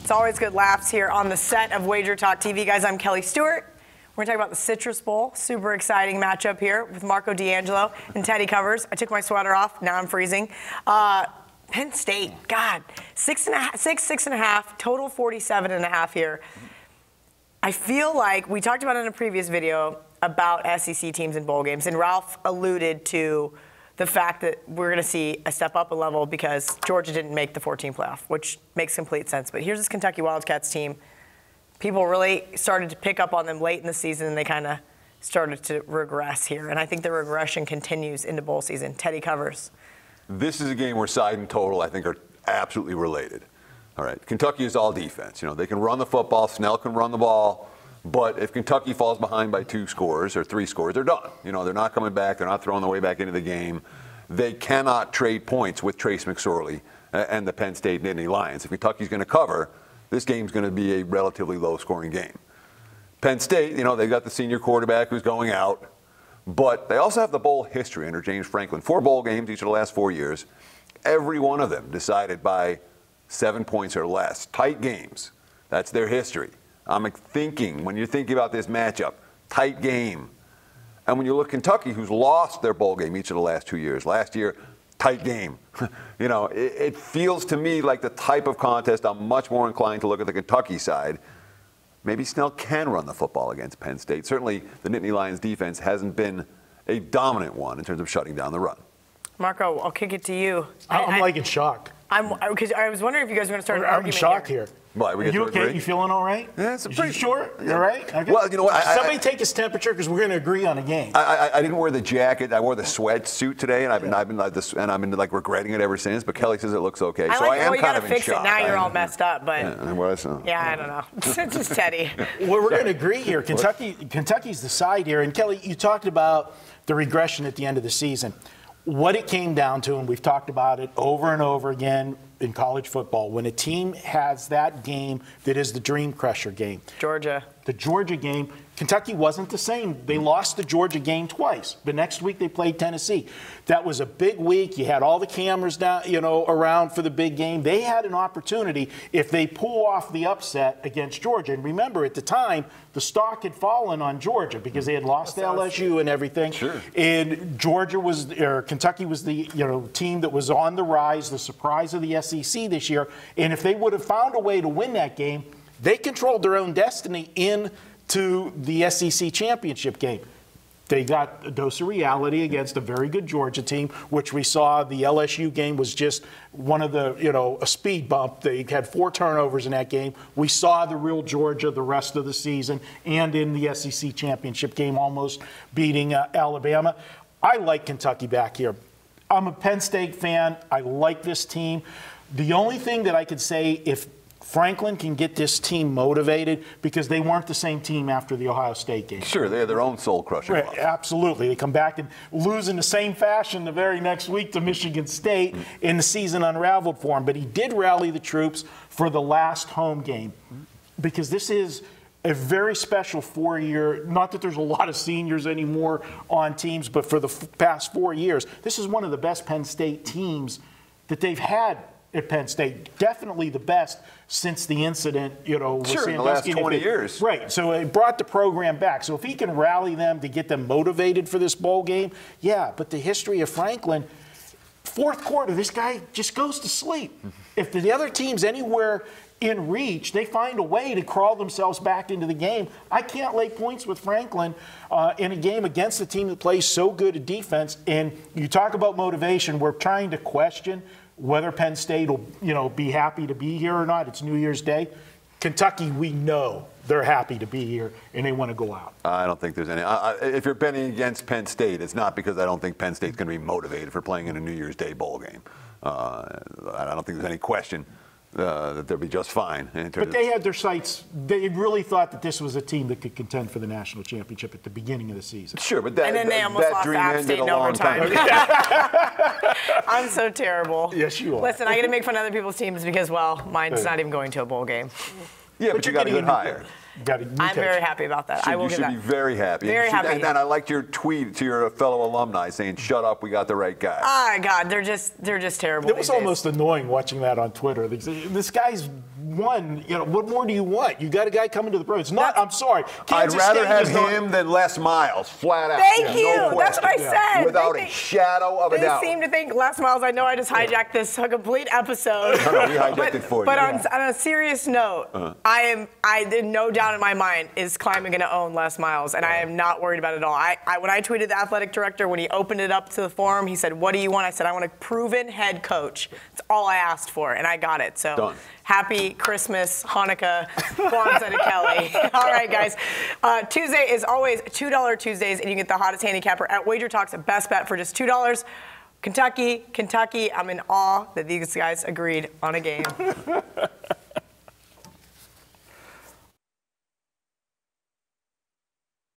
It's always good laughs here on the set of WagerTalk TV. Guys, I'm Kelly Stewart. We're going to talk about the Citrus Bowl. Super exciting matchup here with Marco D'Angelo and Teddy Covers. I took my sweater off. Now I'm freezing. Penn State, God, 6.5, total 47.5 here. I feel like we talked about it in a previous video about SEC teams in bowl games, and Ralph alluded to the fact that we're going to see a step up a level because Georgia didn't make the 14 playoff, which makes complete sense. But here's this Kentucky Wildcats team. People really started to pick up on them late in the season, and they kind of started to regress here. And I think the regression continues into bowl season. Teddy Covers. This is a game where side and total, I think, are absolutely related. All right, Kentucky is all defense. You know, they can run the football. Snell can run the ball. But if Kentucky falls behind by 2 scores or 3 scores, they're done. You know, they're not coming back. They're not throwing their way back into the game. They cannot trade points with Trace McSorley and the Penn State Nittany Lions. If Kentucky's going to cover, this game's going to be a relatively low-scoring game. Penn State, you know, they've got the senior quarterback who's going out. But they also have the bowl history under James Franklin. 4 bowl games each of the last 4 years. Every one of them decided by 7 points or less. Tight games. That's their history. I'm thinking, when you're thinking about this matchup, tight game. And when you look at Kentucky, who's lost their bowl game each of the last 2 years. Last year, tight game. You know, it feels to me like the type of contest I'm much more inclined to look at the Kentucky side. Maybe Snell can run the football against Penn State. Certainly, the Nittany Lions defense hasn't been a dominant one in terms of shutting down the run. Marco, I'll kick it to you. I'm like in shock. Because I was wondering if you guys were going to start an I'm argument in shock here. Why, we get You to okay? agree? You feeling all right? Yeah, it's a pretty sure. You all right? Okay. Well, you know what? Somebody take his temperature because we're going to agree on a game. I didn't wear the jacket. I wore the sweatsuit today, and I've been like regretting it ever since. But Kelly says it looks okay, so I am you kind gotta of in fix shock. it. Now you're all messed up, but I don't know. It's just Teddy. Well, we're going to agree here. Kentucky's the side here, and Kelly, you talked about the regression at the end of the season. What it came down to, and we've talked about it over and over again in college football, when a team has that game that is the dream crusher game. The Georgia game, Kentucky wasn't the same. They lost the Georgia game twice. The next week they played Tennessee. That was a big week. You had all the cameras down, around for the big game. They had an opportunity if they pull off the upset against Georgia. And remember, at the time, the stock had fallen on Georgia because they had lost to LSU and everything. Sure. And Kentucky was the team that was on the rise, the surprise of the SEC this year. And if they would have found a way to win that game, they controlled their own destiny into the SEC championship game. They got a dose of reality against a very good Georgia team, which we saw. The LSU game was just one of the, a speed bump. They had 4 turnovers in that game. We saw the real Georgia the rest of the season and in the SEC championship game, almost beating Alabama. I like Kentucky back here. I'm a Penn State fan. I like this team. The only thing that I could say, if Franklin can get this team motivated, because they weren't the same team after the Ohio State game. Sure, they had their own soul-crushing loss. Absolutely. They come back and lose in the same fashion the very next week to Michigan State, and the season unraveled for him. But he did rally the troops for the last home game, because this is a very special 4-year, not that there's a lot of seniors anymore on teams, but for the past 4 years, this is one of the best Penn State teams that they've had at Penn State. Definitely the best since the incident, with sure, in the last 20 years. Right. So it brought the program back. So if he can rally them to get them motivated for this bowl game, yeah. But the history of Franklin, 4th quarter, this guy just goes to sleep. If the other team's anywhere in reach, they find a way to crawl themselves back into the game. I can't lay points with Franklin in a game against a team that plays so good at defense. And you talk about motivation, we're trying to question whether Penn State will, be happy to be here or not. It's New Year's Day. Kentucky, we know they're happy to be here, and they want to go out. I don't think there's any. If you're betting against Penn State, it's not because I don't think Penn State's going to be motivated for playing in a New Year's Day bowl game. I don't think there's any question that they'll be just fine. But they had their sights. They really thought that this was a team that could contend for the national championship at the beginning of the season. Sure, but and then they almost lost to App State in overtime. I'm so terrible. Yes, you are. Listen, I get to make fun of other people's teams because, mine's not even going to a bowl game. Yeah, but you got to get higher. I'm very happy about that. I will give that. You should be very happy. Very happy. And I liked your tweet to your fellow alumni saying, "Shut up, we got the right guy." Oh, God, they're just terrible. It was almost annoying watching that on Twitter. This guy's won. What more do you want? You got a guy coming to the pros. It's not. I'm sorry. I'd Kansas rather State have is not- him than Les Miles, flat out. Thank you. No That's what I question. said. Without They a think- shadow of a They doubt. seem to think, Les Miles, I know I just hijacked this complete episode. No, we hijacked it for you. But on a serious note, I did no doubt in my mind, is Kleiman going to own Les Miles? And I am not worried about it at all. When I tweeted the athletic director, when he opened it up to the forum, he said, what do you want? I said, I want a proven head coach. That's all I asked for, and I got it. So Done. Happy Christmas, Hanukkah, Kwanzaa to Kelly. All right, guys. Tuesday is always $2 Tuesdays, and you get the hottest handicapper at WagerTalk's best bet for just $2. Kentucky, I'm in awe that these guys agreed on a game.